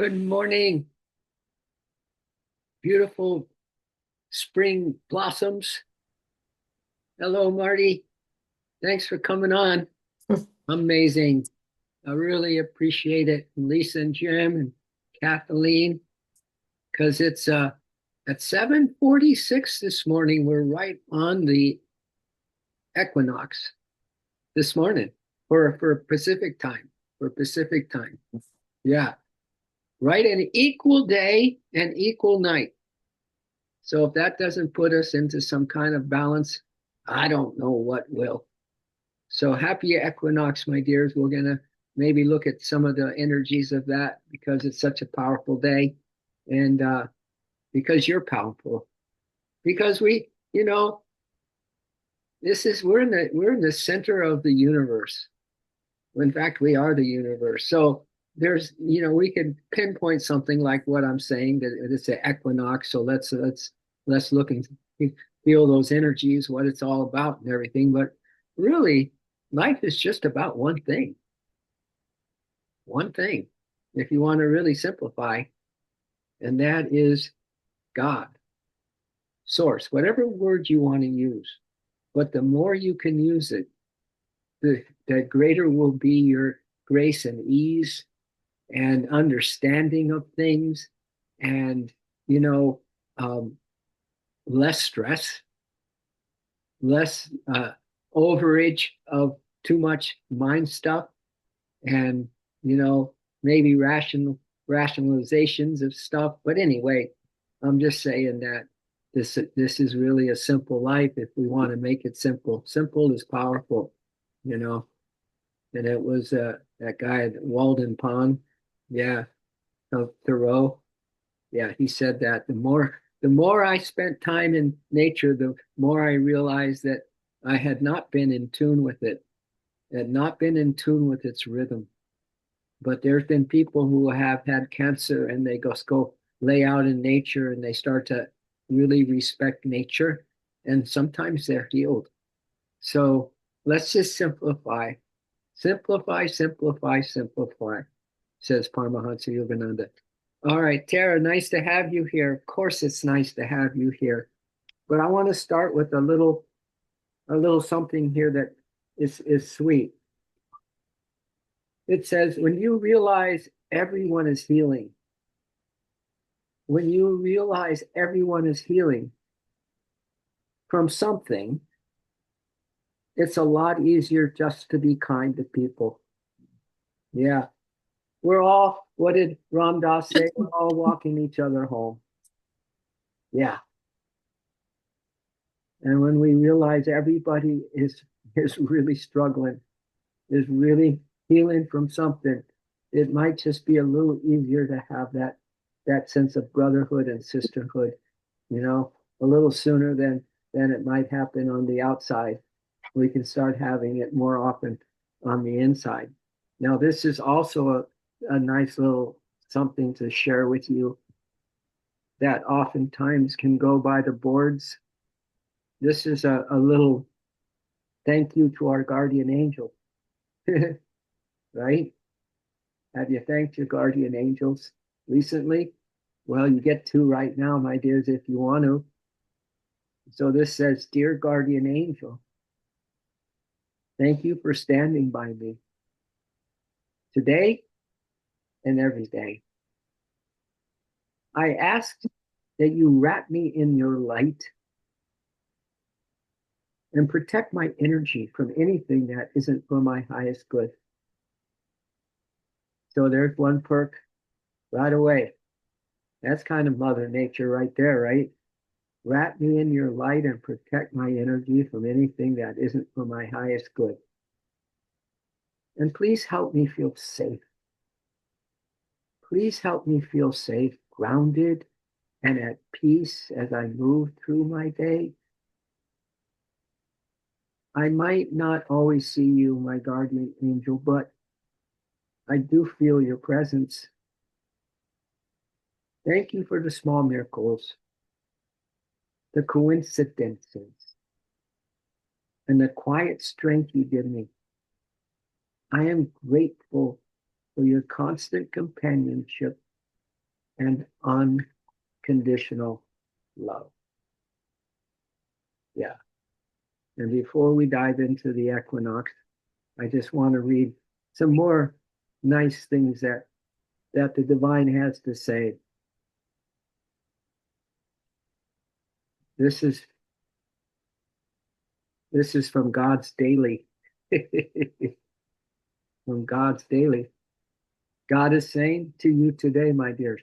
Good morning. Beautiful spring blossoms. Hello, Marty. Thanks for coming on. Amazing. I really appreciate it. Lisa and Jim and Kathleen, because it's at 7:46 this morning. We're right on the equinox this morning for Pacific time. For Pacific time. Yeah. Right, an equal day and equal night. So if that doesn't put us into some kind of balance, I don't know what will. So happy equinox, my dears. We're going to maybe look at some of the energies of that because it's such a powerful day. And because you're powerful. Because we're in the center of the universe. In fact, we are the universe. So we can pinpoint something like what I'm saying, that it's an equinox. So let's look and feel those energies, what it's all about and everything. But really, life is just about one thing, if you want to really simplify, and that is God, source, whatever word you want to use. But the more you can use it, the greater will be your grace and ease and understanding of things, and you know um, less stress, less overage of too much mind stuff, and you know maybe rationalizations of stuff. But anyway, I'm just saying that this is really a simple life if we want to make it simple. Simple is powerful, you know. And it was that guy Walden Pond, yeah, of Thoreau. Yeah, he said that the more I spent time in nature, the more I realized that I had not been in tune with it, had not been in tune with its rhythm. But there's been people who have had cancer and they just go lay out in nature and they start to really respect nature, and sometimes they're healed. So let's just simplify. Simplify, simplify, simplify, says Paramahansa Yogananda. All right, Tara, nice to have you here. Of course, it's nice to have you here. But I want to start with a little something here that is sweet. It says, when you realize everyone is healing, when you realize everyone is healing from something, it's a lot easier just to be kind to people. Yeah. What did Ram Dass say? We're all walking each other home. Yeah. And when we realize everybody is really struggling, is really healing from something, it might just be a little easier to have that sense of brotherhood and sisterhood, a little sooner than it might happen on the outside. We can start having it more often on the inside. Now, this is also a nice little something to share with you that oftentimes can go by the boards. This is a little thank you to our guardian angel, right? Have you thanked your guardian angels recently? Well, you get to right now, my dears, if you want to. So this says, Dear guardian angel, thank you for standing by me today and every day. I ask that you wrap me in your light and protect my energy from anything that isn't for my highest good. So there's one perk right away. That's kind of Mother Nature right there, right? Wrap me in your light and protect my energy from anything that isn't for my highest good. And please help me feel safe. Please help me feel safe, grounded, and at peace as I move through my day. I might not always see you, my guardian angel, but I do feel your presence. Thank you for the small miracles, the coincidences, and the quiet strength you give me. I am grateful for your constant companionship and unconditional love. Yeah. And before we dive into the equinox, I just want to read some more nice things that the divine has to say. This is from God's daily. From God's daily. God is saying to you today, my dears,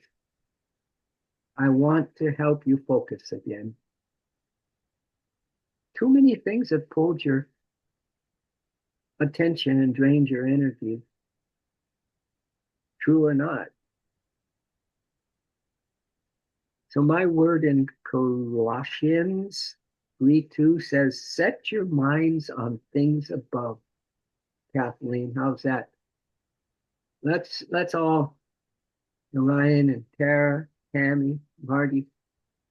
I want to help you focus again. Too many things have pulled your attention and drained your energy. True or not. So my word in Colossians 3:2 says, set your minds on things above. Kathleen, how's that? Let's all, Ryan and Tara, Tammy, Marty,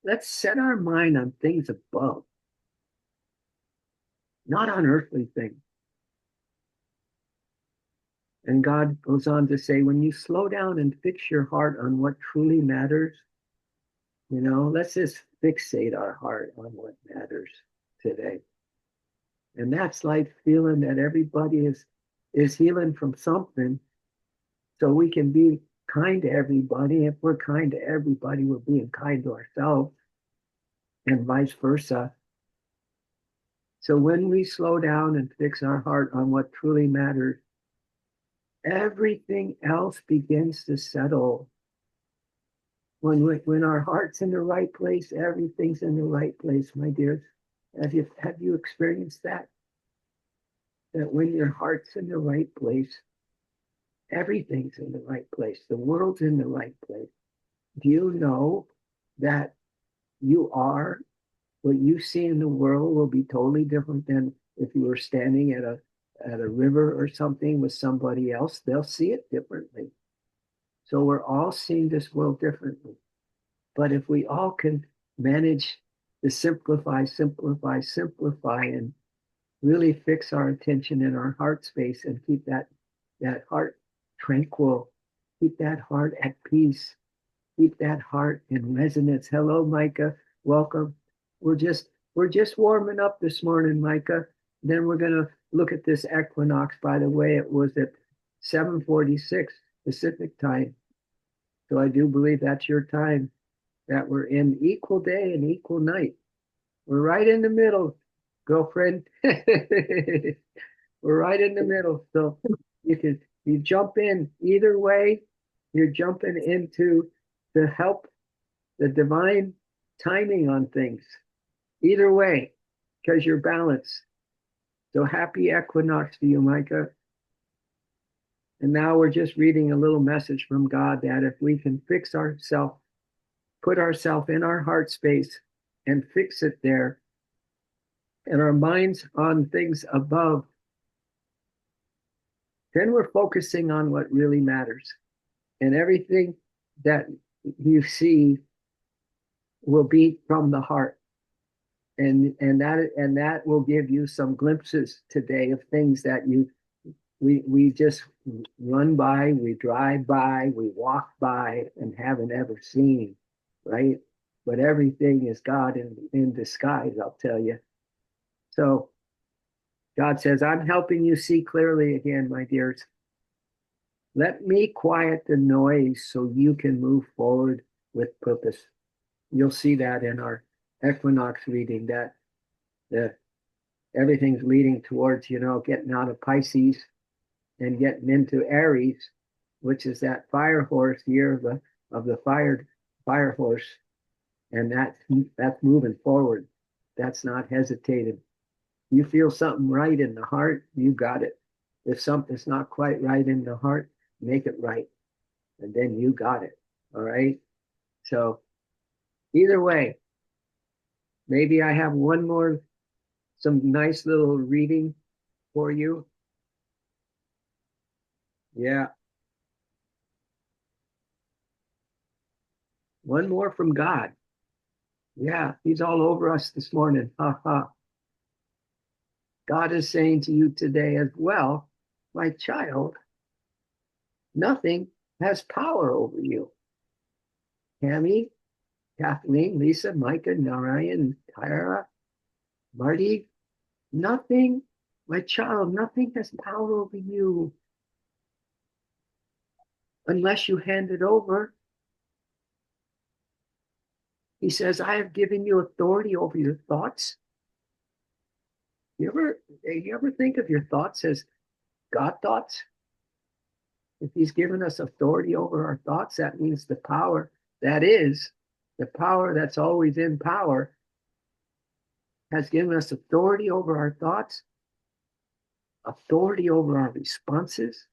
let's set our mind on things above, not on earthly things. And God goes on to say, when you slow down and fix your heart on what truly matters, let's just fixate our heart on what matters today. And that's like feeling that everybody is healing from something, so we can be kind to everybody. If we're kind to everybody, we're being kind to ourselves, and vice versa. So when we slow down and fix our heart on what truly matters, everything else begins to settle. When our heart's in the right place, everything's in the right place, my dears. Have you experienced that? That when your heart's in the right place, everything's in the right place. The world's in the right place. Do you know that you are what you see in the world will be totally different than if you were standing at a river or something with somebody else? They'll see it differently. So we're all seeing this world differently. But if we all can manage to simplify, and really fix our attention in our heart space and keep that heart tranquil, keep that heart at peace, keep that heart in resonance. Hello, Micah. Welcome. We're just warming up this morning, Micah. Then we're gonna look at this equinox. By the way, it was at 7:46 Pacific time. So I do believe that's your time, that we're in equal day and equal night. We're right in the middle, girlfriend. We're right in the middle. So you jump in either way. You're jumping into to help the divine timing on things. Either way, because you're balanced. So happy equinox to you, Micah. And now we're just reading a little message from God that if we can fix ourselves, put ourselves in our heart space and fix it there, and our minds on things above, then we're focusing on what really matters. And everything that you see will be from the heart. And that will give you some glimpses today of things that we just run by, we drive by, we walk by and haven't ever seen, right? But everything is God in disguise, I'll tell you. So God says, I'm helping you see clearly again, my dears. Let me quiet the noise so you can move forward with purpose. You'll see that in our equinox reading, that everything's leading towards, getting out of Pisces and getting into Aries, which is that fire horse year of the fire horse. And that's moving forward. That's not hesitating. You feel something right in the heart, you got it. If something's not quite right in the heart, make it right. And then you got it. All right. So either way, maybe I have some nice little reading for you. Yeah. One more from God. Yeah, he's all over us this morning. Ha ha. God is saying to you today as well, my child, nothing has power over you. Tammy, Kathleen, Lisa, Micah, Narayan, Tyra, Marty, nothing, my child, nothing has power over you unless you hand it over. He says, I have given you authority over your thoughts. You ever think of your thoughts as God thoughts? If he's given us authority over our thoughts, that means the power that is, the power that's always in power, has given us authority over our thoughts, authority over our responses,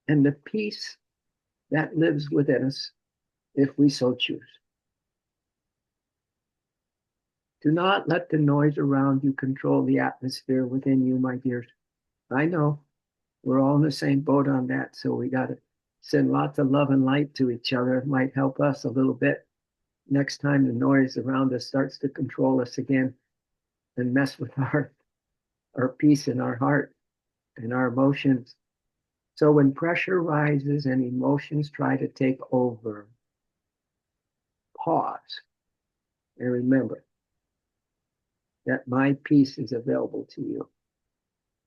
and the peace that lives within us if we so choose. Do not let the noise around you control the atmosphere within you, my dears. I know we're all in the same boat on that, so we got to send lots of love and light to each other. It might help us a little bit next time the noise around us starts to control us again and mess with our peace in our heart and our emotions. So when pressure rises and emotions try to take over, pause and remember that my peace is available to you.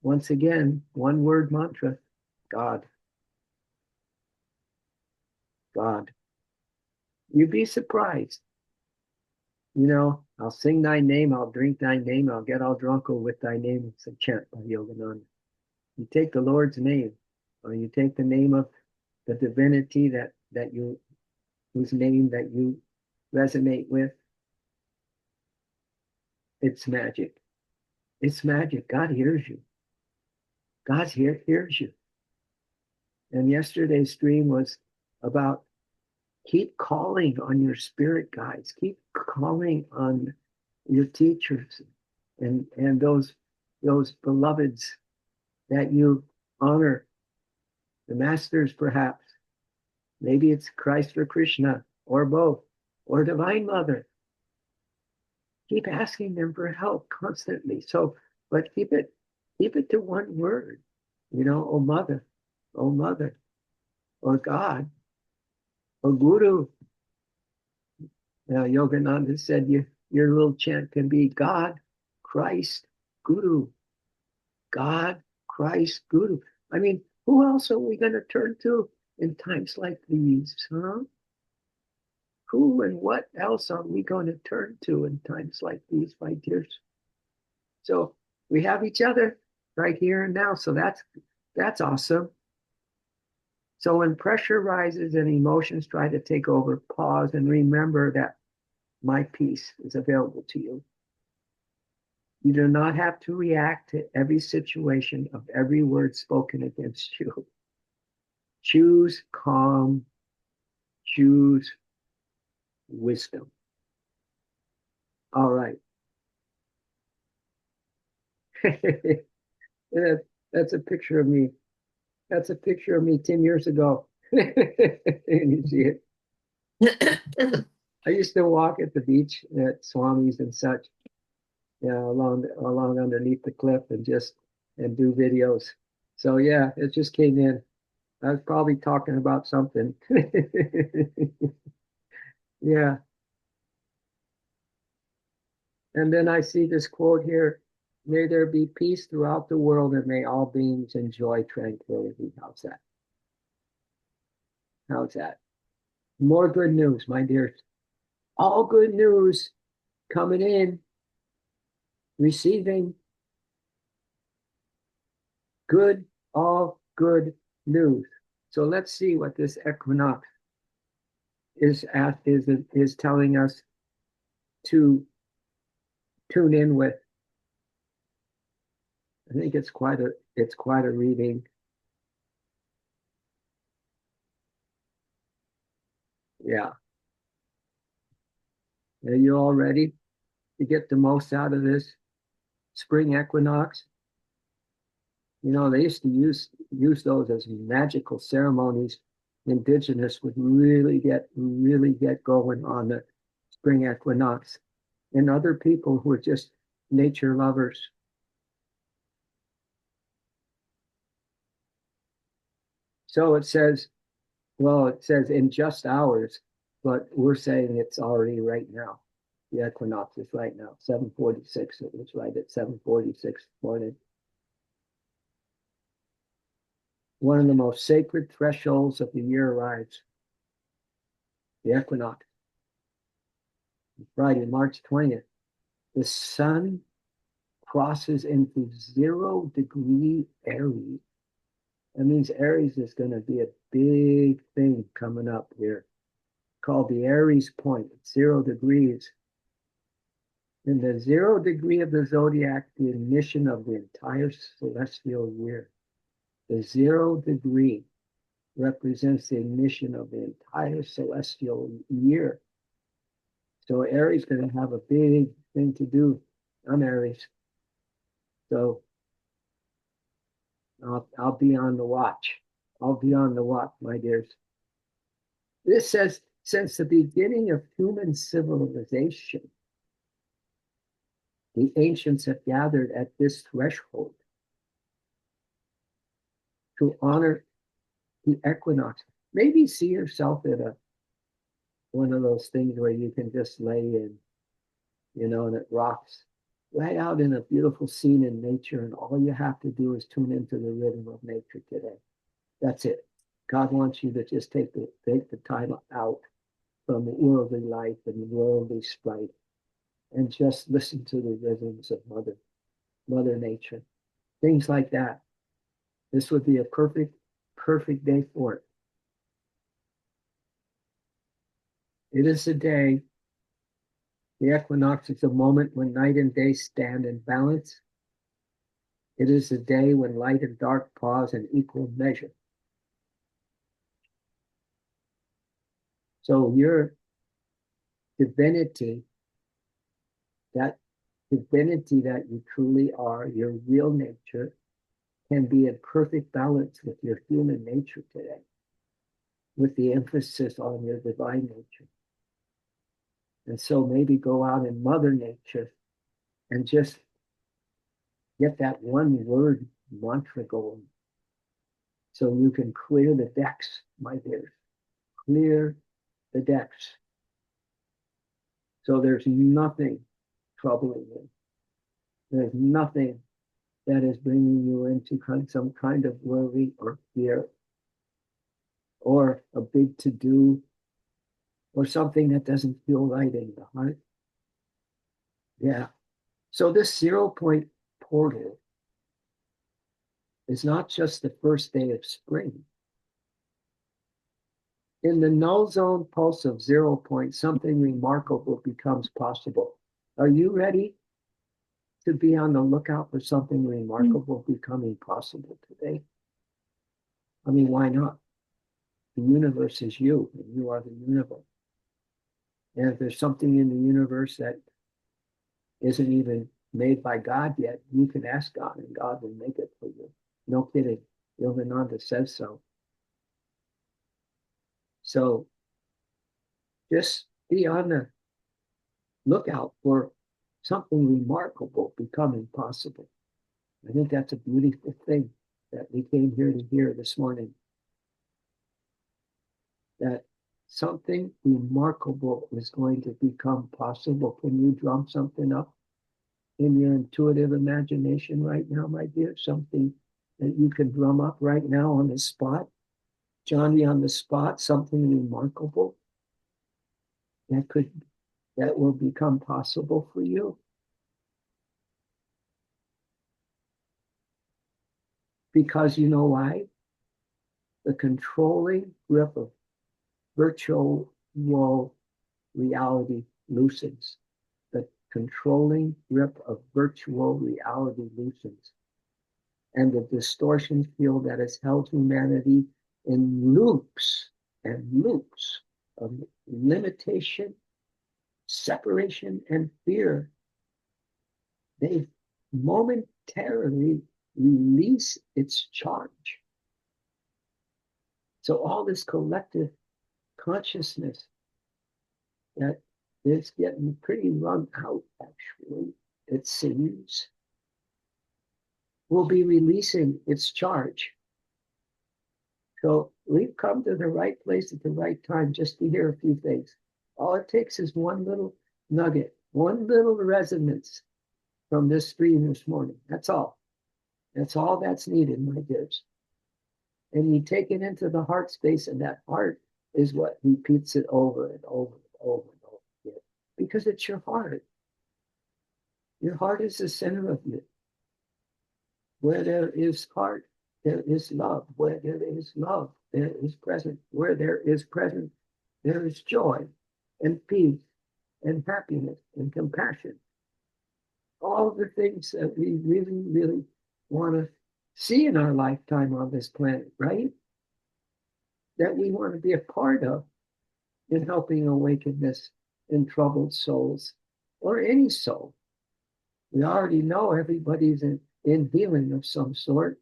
Once again, one word mantra, God. God. You'd be surprised. I'll sing thy name, I'll drink thy name, I'll get all drunk with thy name. It's a chant by Yogananda. You take the Lord's name, or you take the name of the divinity whose name that you resonate with. It's magic. It's magic. God hears you. God hears you. And yesterday's stream was about keep calling on your spirit guides. Keep calling on your teachers and those beloveds that you honor. The masters, perhaps. Maybe it's Christ or Krishna, or both, or Divine Mother. Keep asking them for help constantly. So, but keep it to one word. Oh mother, or God, or Guru. Yogananda said your little chant can be God, Christ, Guru. God, Christ, Guru. I mean, who else are we going to turn to in times like these, huh? Who and what else are we going to turn to in times like these, my dears? So we have each other right here and now. So that's awesome. So when pressure rises and emotions try to take over, pause and remember that my peace is available to you. You do not have to react to every situation of every word spoken against you. Choose calm, choose wisdom. All right. That's a picture of me. That's a picture of me 10 years ago. And you see it. I used to walk at the beach at Swami's and such, along underneath the cliff and do videos. So yeah, it just came in. I was probably talking about something. Yeah. And then I see this quote here, may there be peace throughout the world and may all beings enjoy tranquility. How's that? How's that? More good news, my dears. All good news coming in, receiving good, all good news. So let's see what this equinox is telling us to tune in with. I think it's quite a reading. Yeah. Are you all ready to get the most out of this spring equinox? They used to use those as magical ceremonies. Indigenous would really get going on the spring equinox, and other people who are just nature lovers. So it says in just hours, but we're saying it's already right now. The equinox is right now, 7:46. It was right at 7:46 morning. One of the most sacred thresholds of the year arrives, the equinox. Friday, March 20th. The sun crosses into 0 degree Aries. That means Aries is going to be a big thing coming up here, called the Aries Point. It's 0 degrees. In the 0 degree of the zodiac, the ignition of the entire celestial year. The 0 degree represents the ignition of the entire celestial year. So Aries is going to have a big thing to do. I'm Aries. So I'll be on the watch. I'll be on the watch, my dears. This says, since the beginning of human civilization, the ancients have gathered at this threshold to honor the equinox. Maybe see yourself at one of those things where you can just lay in, and it rocks. Lay out in a beautiful scene in nature, and all you have to do is tune into the rhythm of nature today. That's it. God wants you to just take the time out from the worldly life and the worldly strife and just listen to the rhythms of Mother Nature. Things like that. This would be a perfect day for it. It is a day. The equinox is a moment when night and day stand in balance. It is a day when light and dark pause in equal measure. So your divinity, that divinity that you truly are, your real nature, can be in perfect balance with your human nature today, with the emphasis on your divine nature. And so maybe go out in Mother Nature and just get that one word mantra going so you can clear the decks, my dears. Clear the decks. So there's nothing troubling you. There's nothing that is bringing you into some kind of worry or fear or a big to-do or something that doesn't feel right in the heart. Yeah. So this 0 point portal is not just the first day of spring. In the null-zone pulse of 0 point, something remarkable becomes possible. Are you ready to be on the lookout for something remarkable becoming possible today? I mean, why not? The universe is you, and you are the universe. And if there's something in the universe that isn't even made by God yet, you can ask God, and God will make it for you. No kidding. Yogananda says so. So just be on the lookout for something remarkable becoming possible. I think that's a beautiful thing that we came here to hear this morning. That something remarkable is going to become possible. Can you drum something up in your intuitive imagination right now, my dear? Something that you can drum up right now on the spot? Johnny, on the spot, something remarkable that will become possible for you. Because you know why? The controlling grip of virtual reality loosens. The controlling grip of virtual reality loosens. And the distortion field that has held humanity in loops and loops of limitation, separation, and fear, they momentarily release its charge. So all this collective consciousness that is getting pretty wrung out, actually, it seems, will be releasing its charge So we've come to the right place at the right time just to hear a few things. All it takes is one little nugget, one little resonance from this stream this morning. That's all. That's all that's needed, my dears. And you take it into the heart space, and that heart is what repeats it over and over and over and over again. Because it's your heart. Your heart is the center of you. Where there is heart, there is love. Where there is love, there is presence. Where there is presence, there is joy and peace and happiness and compassion. All the things that we really, really want to see in our lifetime on this planet, right? That we want to be a part of in helping awaken this in troubled souls or any soul. We already know everybody's in healing of some sort.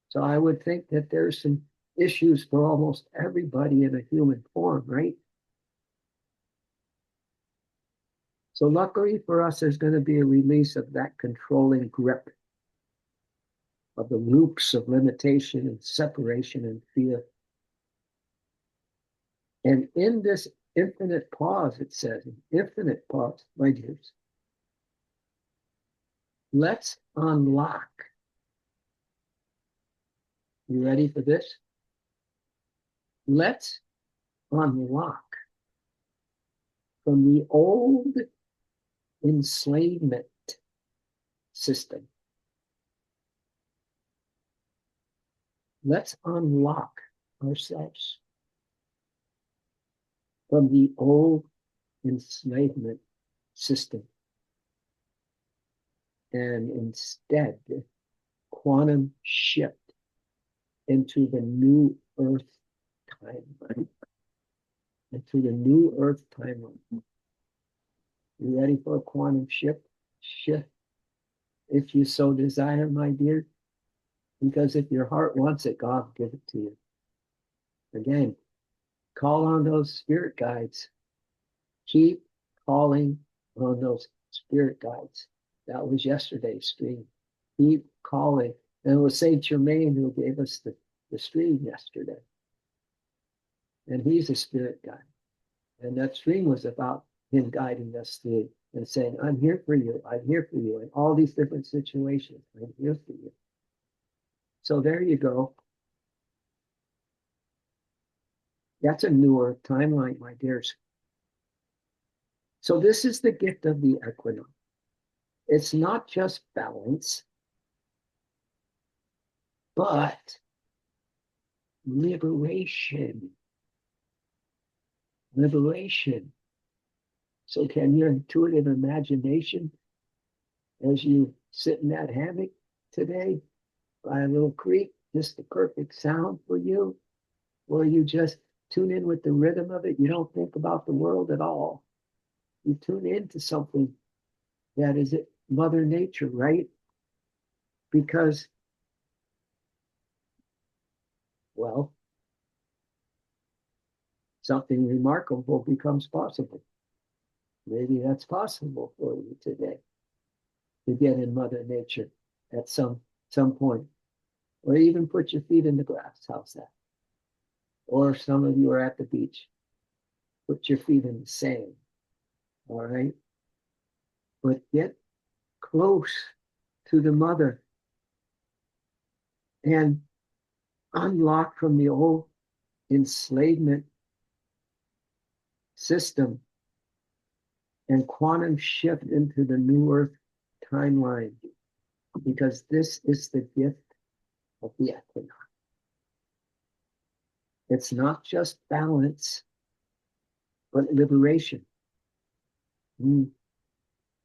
So I would think that there's some issues for almost everybody in a human form, right? So luckily for us, there's going to be a release of that controlling grip of the loops of limitation and separation and fear. And in this infinite pause, it says, infinite pause, my dears, let's unlock. You ready for this? Let's unlock from the old enslavement system. Let's unlock ourselves from the old enslavement system and instead quantum shift into the new earth timeline. Into the new earth timeline. You ready for a quantum shift? Shift, if you so desire, my dear. Because if your heart wants it, God will give it to you. Again, call on those spirit guides. Keep calling on those spirit guides. That was yesterday's stream. Keep calling. And it was Saint Germain who gave us the stream yesterday. And he's a spirit guide. And that stream was about him guiding us through and saying, I'm here for you. I'm here for you in all these different situations. I'm here for you. So there you go. That's a newer timeline, my dears. So this is the gift of the equinox. It's not just balance, but liberation. Liberation. So can your intuitive imagination, as you sit in that hammock today by a little creek, just the perfect sound for you, where you just tune in with the rhythm of it. You don't think about the world at all. You tune into something that is Mother Nature, right? Because, well, something remarkable becomes possible. Maybe that's possible for you today, to get in Mother Nature at some point. Or even put your feet in the grass. How's that? Or some of you are at the beach. Put your feet in the sand. All right? But get close to the mother and unlock from the old enslavement system and quantum shift into the new earth timeline, because this is the gift of the equinox. It's not just balance, but liberation.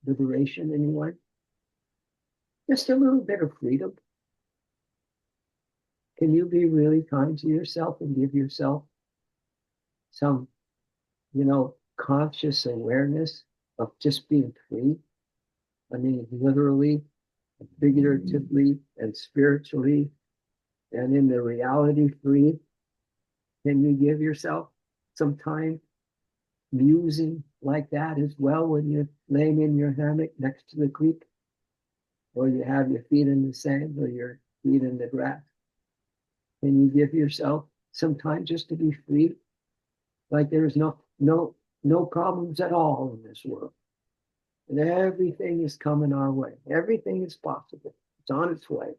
Liberation, anyone? Just a little bit of freedom. Can you be really kind to yourself and give yourself some, conscious awareness of just being free? I mean, literally, figuratively, and spiritually, and in the reality free. Can you give yourself some time musing like that as well when you're laying in your hammock next to the creek? Or you have your feet in the sand or your feet in the grass? Can you give yourself some time just to be free? Like there's no problems at all in this world. And everything is coming our way. Everything is possible. It's on its way.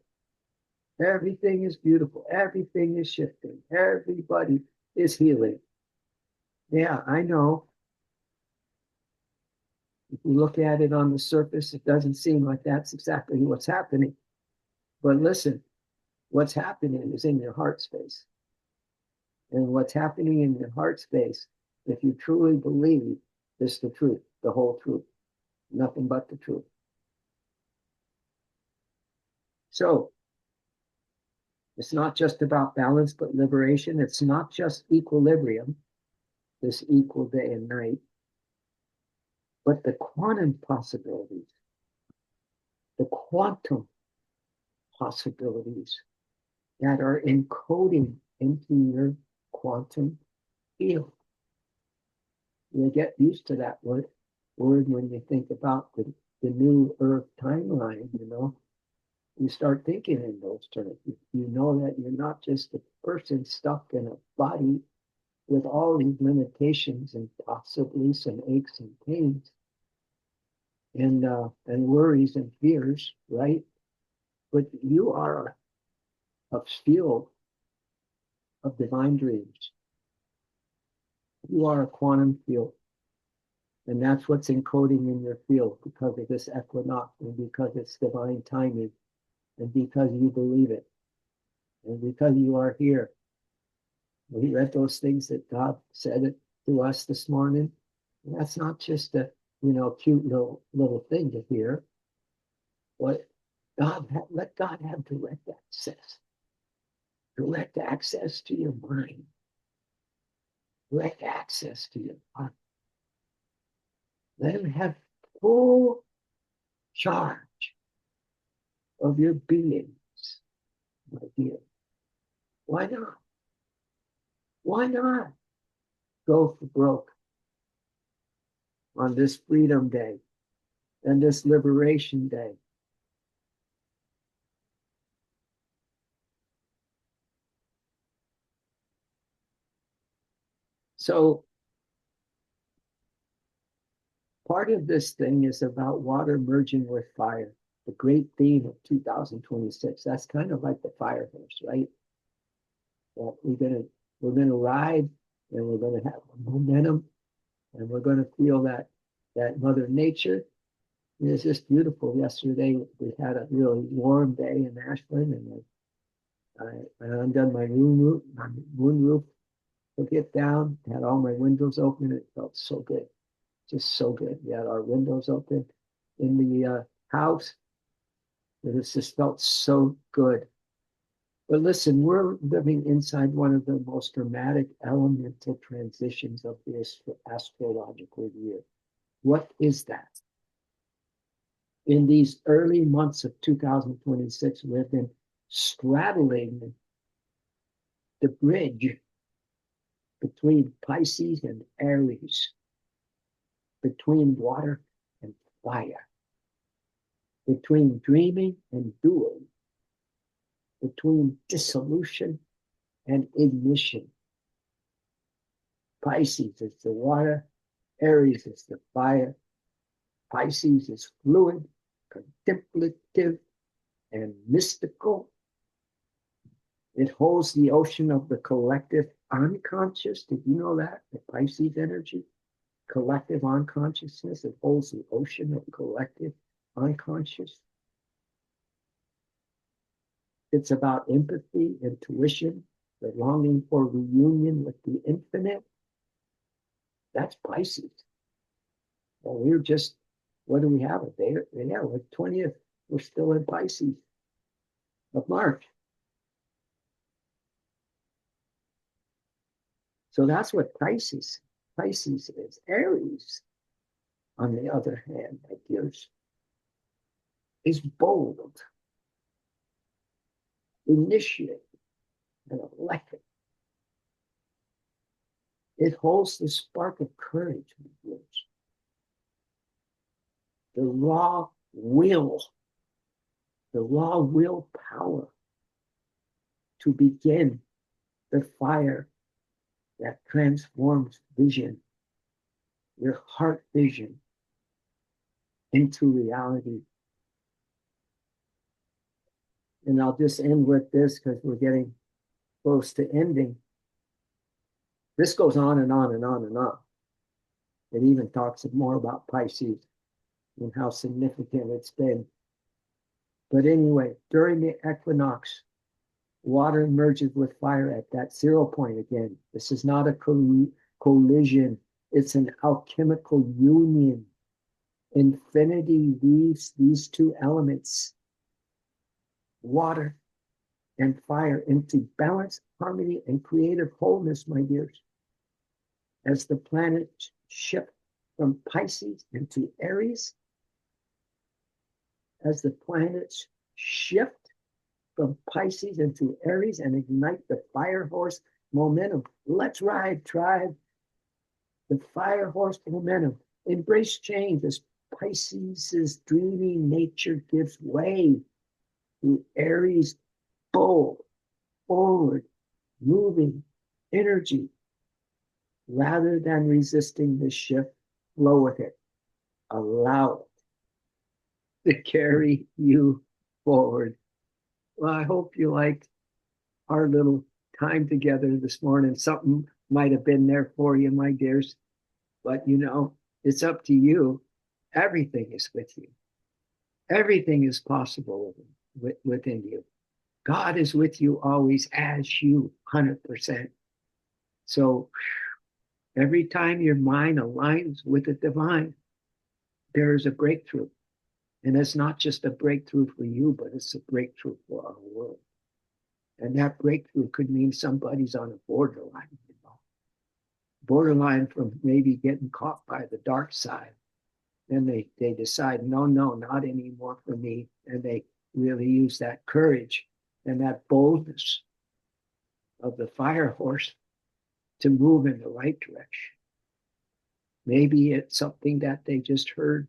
Everything is beautiful. Everything is shifting. Everybody is healing. Yeah, I know. If you look at it on the surface, it doesn't seem like that's exactly what's happening. But listen, what's happening is in your heart space. And what's happening in your heart space, if you truly believe, is the truth, the whole truth, nothing but the truth. So it's not just about balance, but liberation. It's not just equilibrium, this equal day and night, but the quantum possibilities, the quantum possibilities that are encoding into your quantum field. You get used to that word when you think about the new Earth timeline, you know. You start thinking in those terms. You know that you're not just a person stuck in a body with all these limitations and possibly some aches and pains and worries and fears, right? But you are a field of divine dreams. You are a quantum field. And that's what's encoding in your field because of this equinox and because it's divine timing and because you believe it and because you are here. We read those things that God said it to us this morning. And that's not just a cute little thing to hear. But let God have direct access to your mind, direct access to your heart. Let him have full charge of your beings, my dear. Why not? Why not go for broke on this Freedom Day and this Liberation Day? So part of this thing is about water merging with fire, the great theme of 2026. That's kind of like the fire horse, right? That we're gonna ride and we're gonna have momentum and we're gonna feel that Mother Nature. It was just beautiful. Yesterday we had a really warm day in Ashland, and I undone my moon roof, took it down, had all my windows open. It felt so good, just so good. We had our windows open in the house. It just felt so good. But listen, we're living inside one of the most dramatic elemental transitions of this astrological year. What is that? In these early months of 2026, we've been straddling the bridge between Pisces and Aries, between water and fire, between dreaming and doing, between dissolution and ignition. Pisces is the water, Aries is the fire. Pisces is fluid, contemplative, and mystical. It holds the ocean of the collective unconscious. Did you know that? The Pisces energy, collective unconsciousness, it holds the ocean of collective unconscious. It's about empathy, intuition, the longing for reunion with the infinite. That's Pisces. Well, we're just, what do we have? A day? Yeah, we're 20th. We're still in Pisces of March. So that's what Pisces is. Aries, on the other hand, my dears, is bold, initiated, and electric. It holds the spark of courage, my dears. The raw willpower to begin the fire that transforms vision, your heart vision, into reality. And I'll just end with this because we're getting close to ending. This goes on and on and on and on. It even talks more about Pisces and how significant it's been. But anyway, during the equinox, water merges with fire at that 0 point again. This is not a collision. It's an alchemical union. Infinity weaves these two elements, water and fire, into balance, harmony, and creative wholeness, my dears. As the planets shift from Pisces into Aries, as the planets shift from Pisces into Aries and ignite the fire horse momentum. Let's ride, tribe. The fire horse momentum. Embrace change as Pisces' dreamy nature gives way to Aries' bold, forward, moving energy. Rather than resisting the shift, flow with it. Allow it to carry you forward. Well, I hope you liked our little time together this morning. Something might have been there for you, my dears. But you know, it's up to you. Everything is with you. Everything is possible within you. God is with you always as you, 100%. So every time your mind aligns with the divine, there is a breakthrough. And it's not just a breakthrough for you, but it's a breakthrough for our world. And that breakthrough could mean somebody's on a borderline, you know, borderline from maybe getting caught by the dark side. Then they decide, no, not anymore for me. And they really use that courage and that boldness of the fire horse to move in the right direction. Maybe it's something that they just heard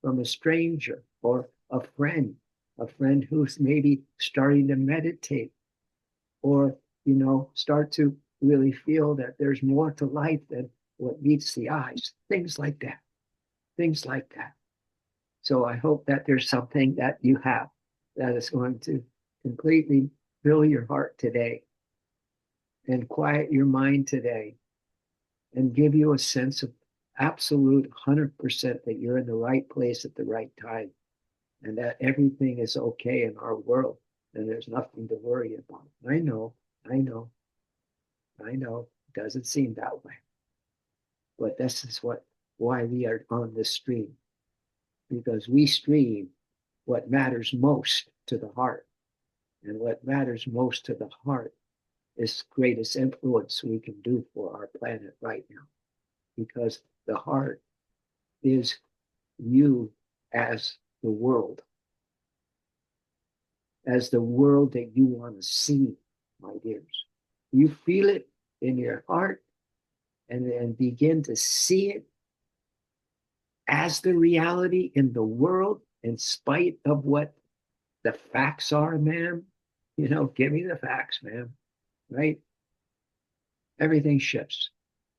from a stranger or a friend who's maybe starting to meditate or, you know, start to really feel that there's more to life than what meets the eyes. Things like that. Things like that. So I hope that there's something that you have that is going to completely fill your heart today and quiet your mind today and give you a sense of absolute 100% that you're in the right place at the right time and that everything is okay in our world and there's nothing to worry about. I know. It doesn't seem that way. But this is why we are on this stream. Because we stream what matters most to the heart. And what matters most to the heart is the greatest influence we can do for our planet right now. Because the heart is you as the world that you want to see, my dears. You feel it in your heart and then begin to see it as the reality in the world, in spite of what the facts are, ma'am. You know, give me the facts, ma'am. Right? Everything shifts.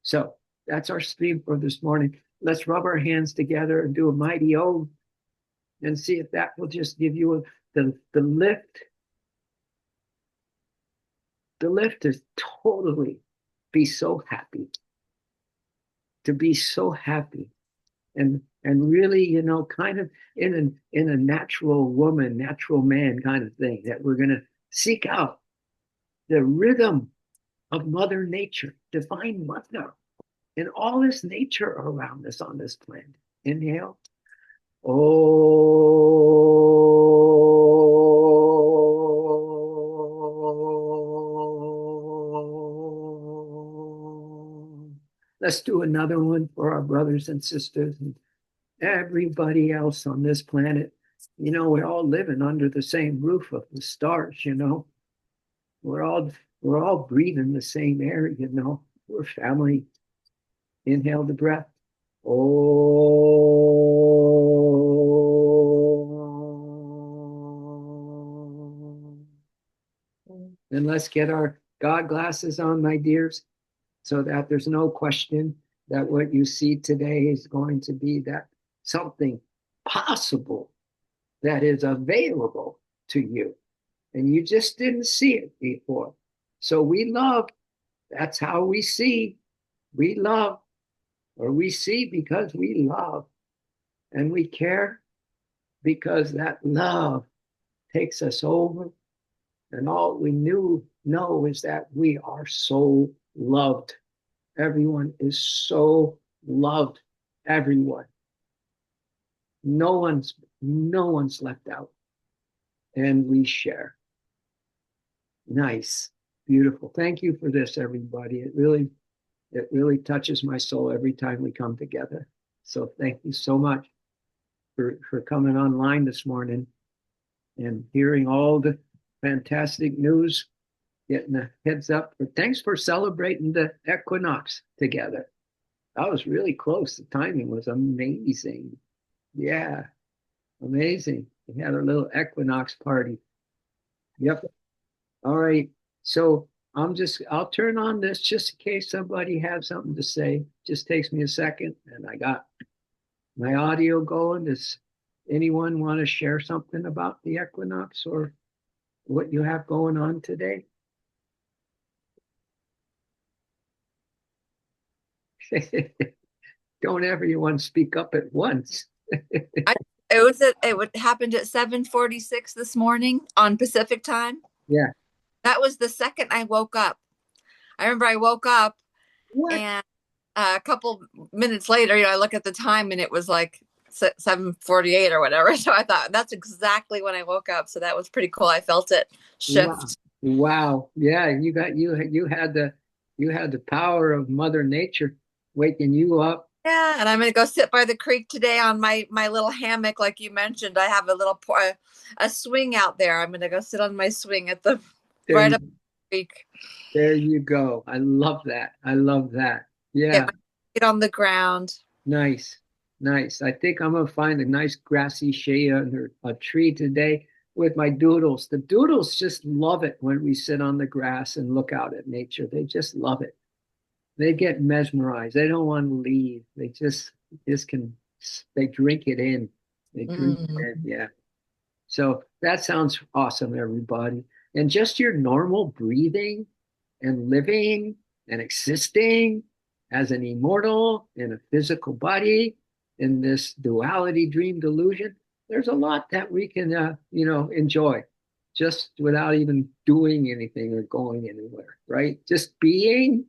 So that's our stream for this morning. Let's rub our hands together and do a mighty O and see if that will just give you the lift. The lift is totally be so happy. To be so happy. And really, you know, kind of in a natural woman, natural man kind of thing, that we're going to seek out the rhythm of Mother Nature, divine mother, and all this nature around us on this planet. Inhale. Oh. Let's do another one for our brothers and sisters and everybody else on this planet. You know, we're all living under the same roof of the stars, you know. We're all breathing the same air, you know. We're family. Inhale the breath. Oh. And let's get our God glasses on, my dears, so that there's no question that what you see today is going to be that something possible that is available to you. And you just didn't see it before. So we love. That's how we see. We love, or we see because we love. And we care because that love takes us over. And all we know is that we are so loved. Everyone is so loved. Everyone. No one's left out. And we share. Nice. Beautiful. Thank you for this, everybody. It really touches my soul every time we come together. So thank you so much for coming online this morning and hearing all the fantastic news, getting a heads up. But thanks for celebrating the equinox together. That was really close. The timing was amazing. Yeah, amazing. We had a little equinox party. Yep. All right. So I'll turn on this just in case somebody has something to say. Just takes me a second, and I got my audio going. Does anyone want to share something about the equinox or what you have going on today? Don't everyone speak up at once. It happened at 7:46 this morning on Pacific time. Yeah. That was the second I woke up. I remember I woke up What? and a couple minutes later, I look at the time and it was like 7:48 or whatever. So I thought that's exactly when I woke up. So that was pretty cool. I felt it Wow. shift. Wow. Yeah, you had the power of Mother Nature waking you up. Yeah, and I'm gonna go sit by the creek today on my little hammock, like you mentioned. I have a swing out there. I'm gonna go sit on my swing at the There right you up the creek. there you go. I love that. I love that. Get Yeah. my feet on the ground. Nice, nice. I think I'm gonna find a nice grassy shade under a tree today with my doodles. The doodles just love it when we sit on the grass and look out at nature. They just love it. They get mesmerized. They don't want to leave. They just can. They drink it in. They drink it Mm. in. Yeah. So that sounds awesome, everybody. And just your normal breathing and living and existing as an immortal in a physical body in this duality dream delusion. There's a lot that we can, enjoy just without even doing anything or going anywhere, right? Just being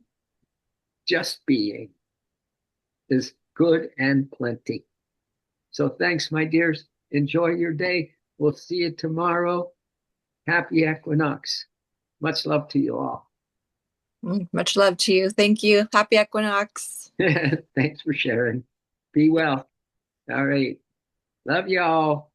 is good and plenty. So thanks, my dears. Enjoy your day. We'll see you tomorrow. Happy equinox. Much love to you all. Much love to you. Thank you. Happy Equinox. Thanks for sharing. Be well. All right. Love y'all.